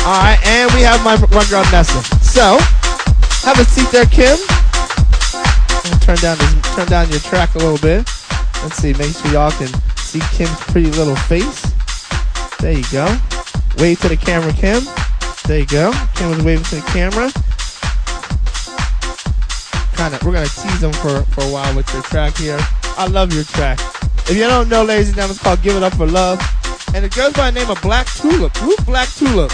All right, and we have my girl Nessa. So, have a seat there, Kym. Turn down your track a little bit. Let's see. Make sure y'all can see Kym's pretty little face. There you go. Wave to the camera, Kym. There you go. Kym was waving to the camera. We're gonna tease them for a while with your track here. I love your track. If you don't know, ladies and gentlemen, it's called "Give It Up for Love," and it goes by the name of Black Tulip. Who's Black Tulip?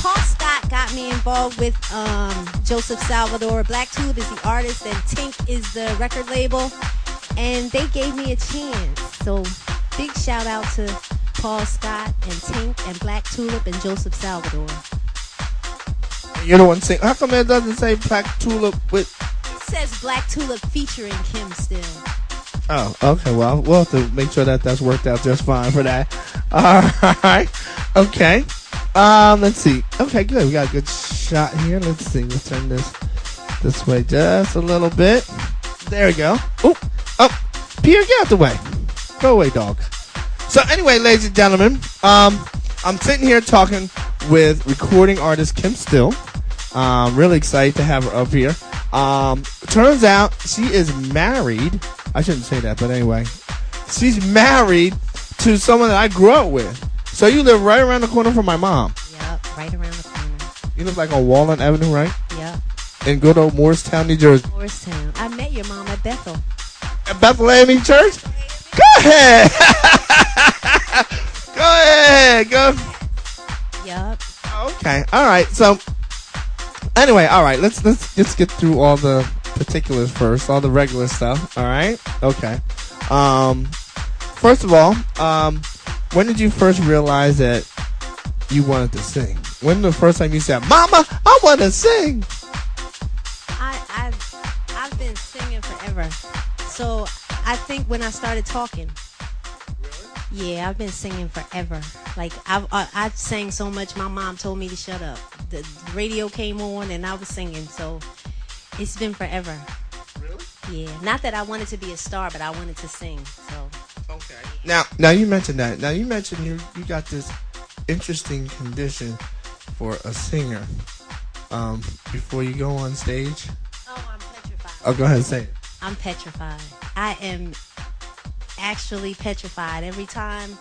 Paul Scott got me involved with Joseph Salvador. Black Tulip is the artist, and Tink is the record label, and they gave me a chance. So big shout out to Paul Scott and Tink and Black Tulip and Joseph Salvador. You're the one saying, how come it doesn't say Black Tulip with... It says Black Tulip featuring Kym Still. Oh, okay. Well, we'll have to make sure that that's worked out just fine for that. All right. Okay. Let's see. Okay, good. We got a good shot here. Let's see. We'll turn this way just a little bit. There we go. Oh, Pierre, get out the way. Go away, dog. So anyway, ladies and gentlemen, I'm sitting here talking with recording artist Kym Still. Really excited to have her up here. Turns out she is married. I shouldn't say that, but anyway. She's married to someone that I grew up with. So you live right around the corner from my mom. Yep, right around the corner. You live like on Walnut Avenue, right? Yep. In good old Morristown, New Jersey. Morristown. I met your mom at Bethel. At Bethlehem Church? Go ahead. Go ahead. Go. Yep. Okay. All right. So anyway, all right. Let's just get through all the particulars first, all the regular stuff. All right. Okay. First of all, when did you first realize that you wanted to sing? When the first time you said, "Mama, I want to sing"? I've been singing forever. So I think when I started talking. Really? Yeah, I've been singing forever. Like I sang so much, my mom told me to shut up. The radio came on and I was singing, so it's been forever. Really? Yeah. Not that I wanted to be a star, but I wanted to sing. So. Okay. Now you mentioned that. Now you mentioned you got this interesting condition for a singer. Before you go on stage. Oh, I'm petrified. Oh, go ahead and say it. I'm petrified. I am actually petrified. Every time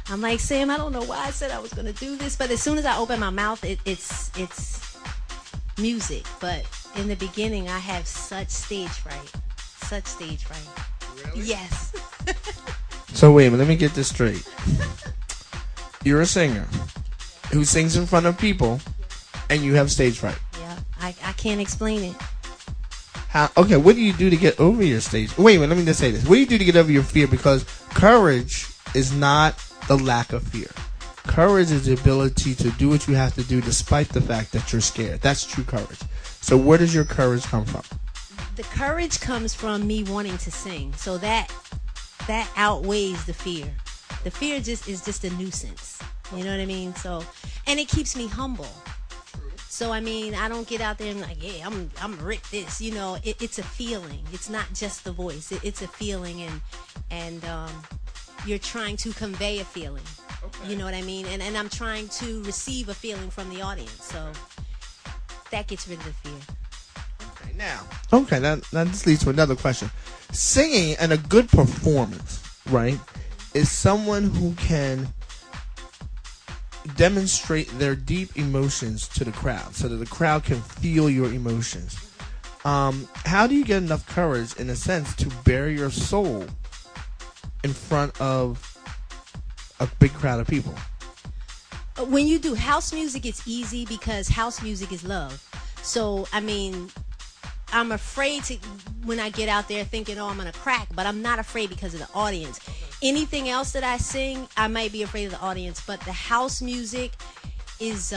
I'm like, Sam, I don't know why I said I was going to do this, but as soon as I open my mouth, it's music. But in the beginning, I have such stage fright. Such stage fright. Really? Yes. So wait a minute, let me get this straight. You're a singer who sings in front of people, and you have stage fright. Yeah, I can't explain it. Okay, what do you do to get over your stage? Wait a minute, let me just say this. What do you do to get over your fear? Because courage is not the lack of fear. Courage is the ability to do what you have to do despite the fact that you're scared. That's true courage. So where does your courage come from? The courage comes from me wanting to sing. So that outweighs the fear. The fear is just a nuisance. You know what I mean? So, and it keeps me humble. So, I mean, I don't get out there and like, yeah, I'm Rick this, you know, it's a feeling. It's not just the voice. It's a feeling and you're trying to convey a feeling. Okay. You know what I mean? And I'm trying to receive a feeling from the audience. So that gets rid of the fear. Okay, now. Okay, that just leads to another question. Singing and a good performance, right, is someone who can demonstrate their deep emotions to the crowd so that the crowd can feel your emotions. How do you get enough courage, in a sense, to bare your soul in front of a big crowd of people? When you do house music, it's easy because house music is love. So, I mean, I'm afraid to, when I get out there thinking, oh, I'm going to crack, but I'm not afraid because of the audience. Anything else that I sing, I might be afraid of the audience, but the house music is,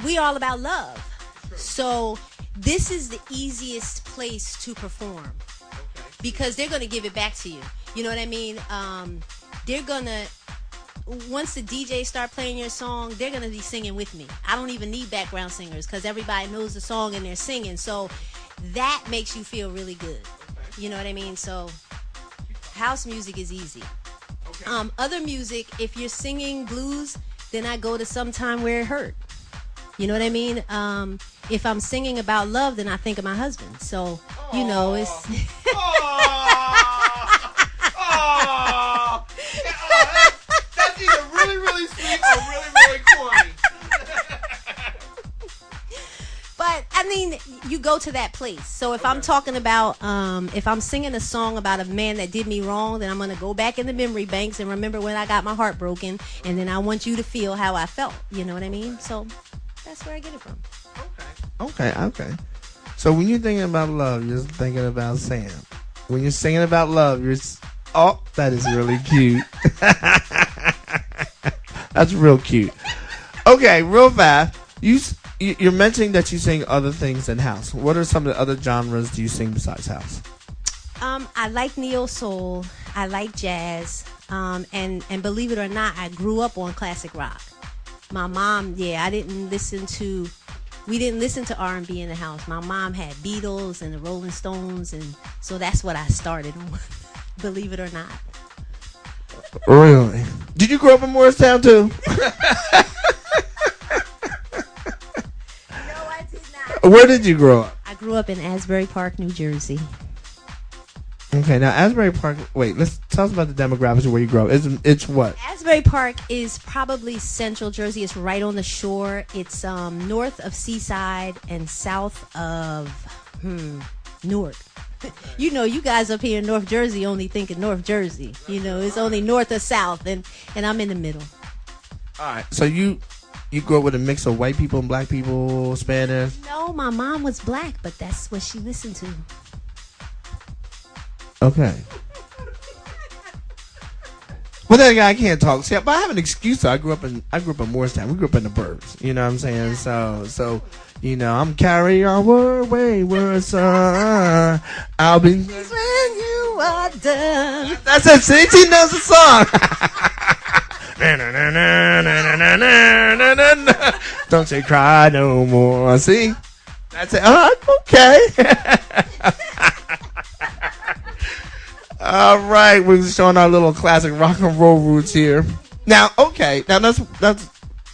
we all about love. So this is the easiest place to perform because they're going to give it back to you. You know what I mean? They're going to, once the DJ start playing your song, they're going to be singing with me. I don't even need background singers because everybody knows the song and they're singing. So that makes you feel really good. You know what I mean? So house music is easy. Other music, if you're singing blues, then I go to Sometime Where It Hurt. You know what I mean? If I'm singing about love, then I think of my husband. So, you know, it's... That's either really, really sweet or really, really corny. But, I mean, you go to that place. So if I'm talking about, if I'm singing a song about a man that did me wrong, then I'm going to go back in the memory banks and remember when I got my heart broken. And then I want you to feel how I felt. You know what I mean? So that's where I get it from. Okay. So when you're thinking about love, you're thinking about Sam. When you're singing about love, oh, that is really cute. That's real cute. Okay, real fast. You're mentioning that you sing other things than house. What are some of the other genres do you sing besides house? I like neo soul. I like jazz. And believe it or not, I grew up on classic rock. My mom, we didn't listen to R&B in the house. My mom had Beatles and the Rolling Stones, and so that's what I started on. Believe it or not. Really? Did you grow up in Morristown too? No, I did not. Where did you grow up? I grew up in Asbury Park, New Jersey. Okay, now Asbury Park. Wait, let's tell us about the demographics of where you grow up. It's what? Asbury Park is probably central Jersey. It's right on the shore. It's north of Seaside and south of Newark. You know, you guys up here in North Jersey only think of North Jersey. You know, it's only north or south, and I'm in the middle. All right. So you grew up with a mix of white people and black people, Spanish? No, my mom was black, but that's what she listened to. Okay. Well, then again, I can't talk. See, but I have an excuse. So I grew up in Morristown. We grew up in the burbs. You know what I'm saying? So you know, I'm carry on wayward son. I'll be when you are done. That's it. See, she knows the song. Don't you cry no more. See, that's it. Okay. All right, we're showing our little classic rock and roll roots here. Now, that's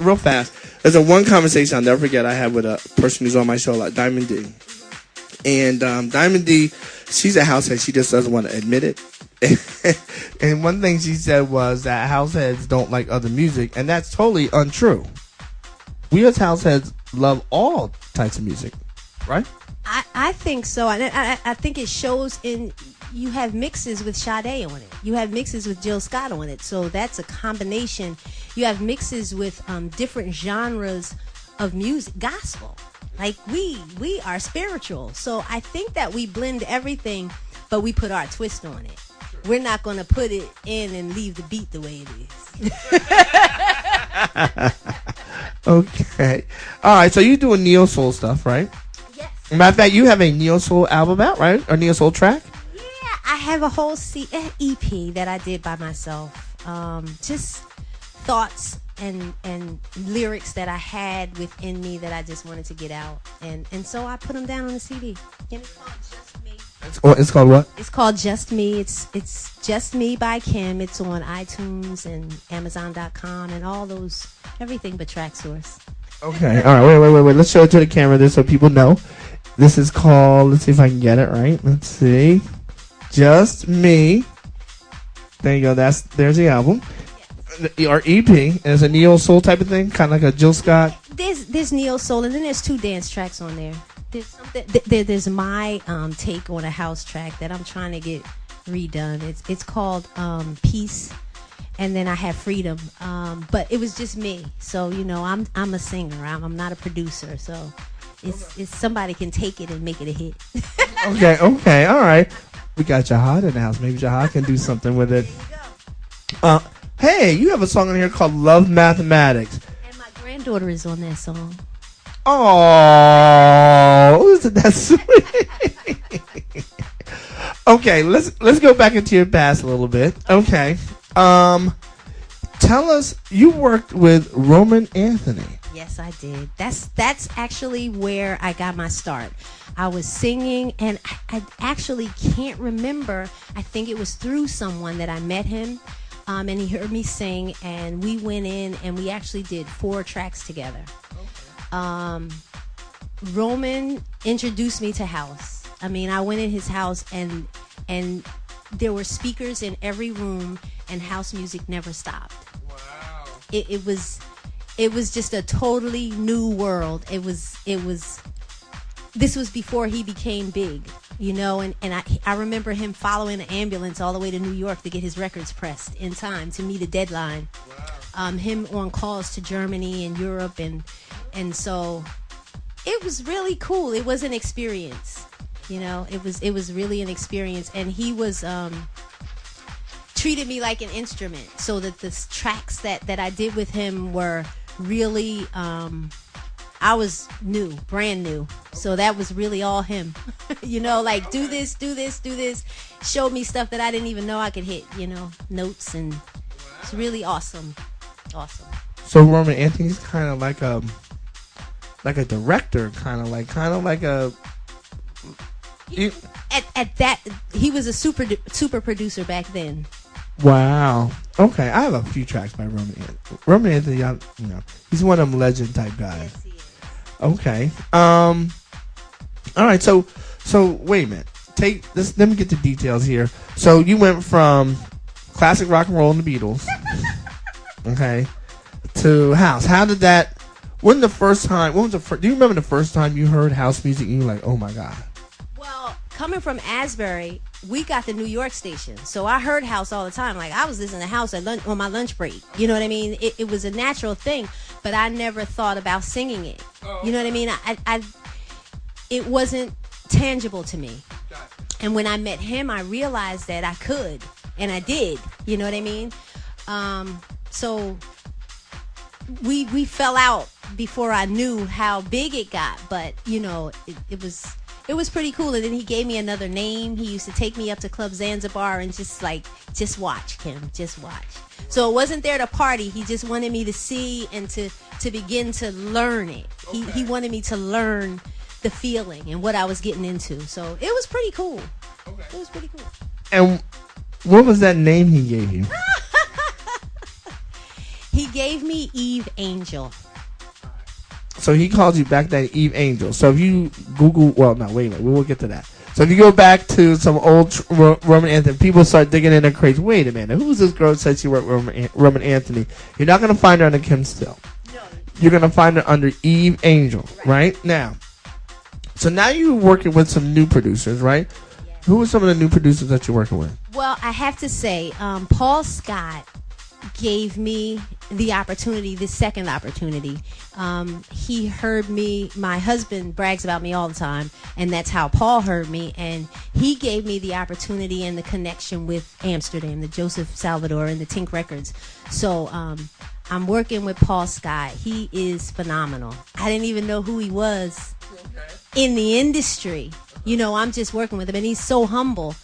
real fast. There's one conversation I'll never forget I had with a person who's on my show, like Diamond D. And Diamond D, she's a househead. She just doesn't want to admit it. And one thing she said was that househeads don't like other music, and that's totally untrue. We as househeads love all types of music, right? I think so. And I think it shows in... You have mixes with Sade on it. You have mixes with Jill Scott on it. So that's a combination. You have mixes with different genres of music, gospel. Like we are spiritual. So I think that we blend everything, but we put our twist on it. We're not going to put it in and leave the beat the way it is. Okay. All right. So you doing neo soul stuff, right? Yes. Matter of fact, you have a neo soul album out, right? Or neo soul track? I have a whole EP that I did by myself. Just thoughts and lyrics that I had within me that I just wanted to get out. And so I put them down on the CD. And it's called Just Me. It's called what? It's called Just Me. It's Just Me by Kym. It's on iTunes and Amazon.com and all those, everything but TrackSource. Okay. All right. Wait. Let's show it to the camera there so people know. This is called, let's see if I can get it right. Let's see. Just Me. There you go. There's the album. Yes. Our EP is a neo soul type of thing, kind of like a Jill Scott. There's neo soul, and then there's 2 dance tracks on there. There's my take on a house track that I'm trying to get redone. It's called Peace, and then I have Freedom. But it was just me, so you know I'm a singer. I'm not a producer, so it's somebody can take it and make it a hit. Okay, all right. We got Jahad in the house. Maybe Jahad can do something with it. Hey, you have a song on here called Love Mathematics. And my granddaughter is on that song. Oh, isn't that sweet? Okay, let's go back into your past a little bit. Okay. Tell us, you worked with Romanthony. Yes, I did. That's actually where I got my start. I was singing, and I actually can't remember. I think it was through someone that I met him. and he heard me sing, and we went in and we actually did 4 tracks together. Roman introduced me to house. I mean, I went in his house, and there were speakers in every room, and house music never stopped. Wow. It was just a totally new world. This was before he became big, you know, and I remember him following an ambulance all the way to New York to get his records pressed in time to meet a deadline. Wow. Him on calls to Germany and Europe, and so it was really cool. It was an experience, you know. It was really an experience, and he was treated me like an instrument, so that the tracks that I did with him were really I was brand new, so that was really all him. You know, like do this, showed me stuff that I didn't even know I could hit, you know, notes, and it's really awesome. So Romanthony's kind of like a director, kind of like a. At that, he was a super producer back then. Wow. Okay, I have a few tracks by Romanthony. You know, he's one of them legend type guys. Yes, he is. Okay. All right. So wait a minute. Take this. Let me get the details here. So you went from classic rock and roll and the Beatles, okay, to house. How did that? When was the first time? Do you remember the first time you heard house music and you were like, oh my god? Well, coming from Asbury, we got the New York station, so I heard house all the time. Like, I was listening to house at on my lunch break. You know what I mean? It was a natural thing, but I never thought about singing it. You know what I mean? It wasn't tangible to me. And when I met him, I realized that I could, and I did. You know what I mean? So we fell out before I knew how big it got, but you know, it was pretty cool. And then he gave me another name. He used to take me up to Club Zanzibar and just watch, Kym, just watch. So it wasn't there to party. He just wanted me to see and to begin to learn it. Okay. He wanted me to learn the feeling and what I was getting into. So it was pretty cool. Okay. It was pretty cool. And what was that name he gave you? He gave me Eve Angel. So he called you back then Eve Angel. So if you Google, well, no, wait a minute, we will get to that. So if you go back to some old Romanthony, people start digging in their crates. Wait a minute, who's this girl that said she worked with Romanthony? You're not going to find her under Kym Still. No. You're going to find her under Eve Angel, right? Now, so now you're working with some new producers, right? Yes. Who are some of the new producers that you're working with? Well, I have to say, Paul Scott gave me the opportunity, the second opportunity. He heard me. My husband brags about me all the time, and that's how Paul heard me. And he gave me the opportunity and the connection with Amsterdam, the Joseph Salvador, and the Tink Records. So I'm working with Paul Scott. He is phenomenal. I didn't even know who he was in the industry. You know, I'm just working with him, and he's so humble.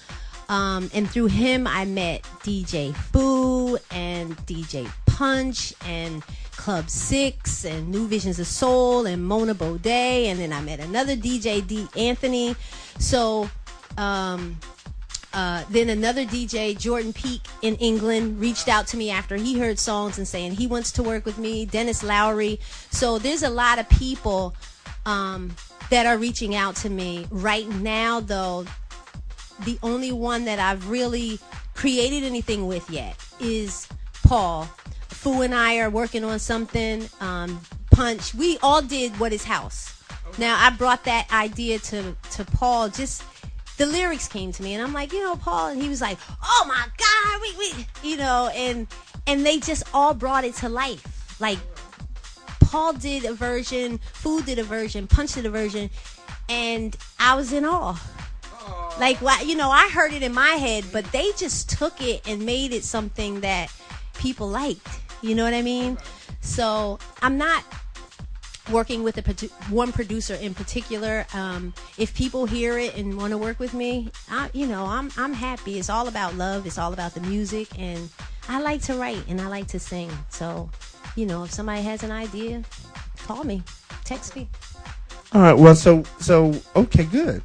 And through him, I met DJ Boo and DJ Punch and Club 6 and New Visions of Soul and Mona Baudet, and then I met another DJ, D. Anthony. So then another DJ, Jordan Peak in England, reached out to me after he heard songs and saying he wants to work with me. Dennis Lowry. So there's a lot of people that are reaching out to me right now, though. The only one that I've really created anything with yet is Paul. Fu and I are working on something. Punch. We all did What Is House. Okay. Now, I brought that idea to Paul. Just the lyrics came to me, and I'm like, you know, Paul, and he was like, oh my God, we you know, and they just all brought it to life. Like, Paul did a version, Fu did a version, Punch did a version, and I was in awe. Like, you know, I heard it in my head, but they just took it and made it something that people liked. You know what I mean? So I'm not working with one producer in particular. If people hear it and want to work with me, I'm happy. It's all about love. It's all about the music, and I like to write and I like to sing. So, you know, if somebody has an idea, call me, text me. All right. Well, so okay, good.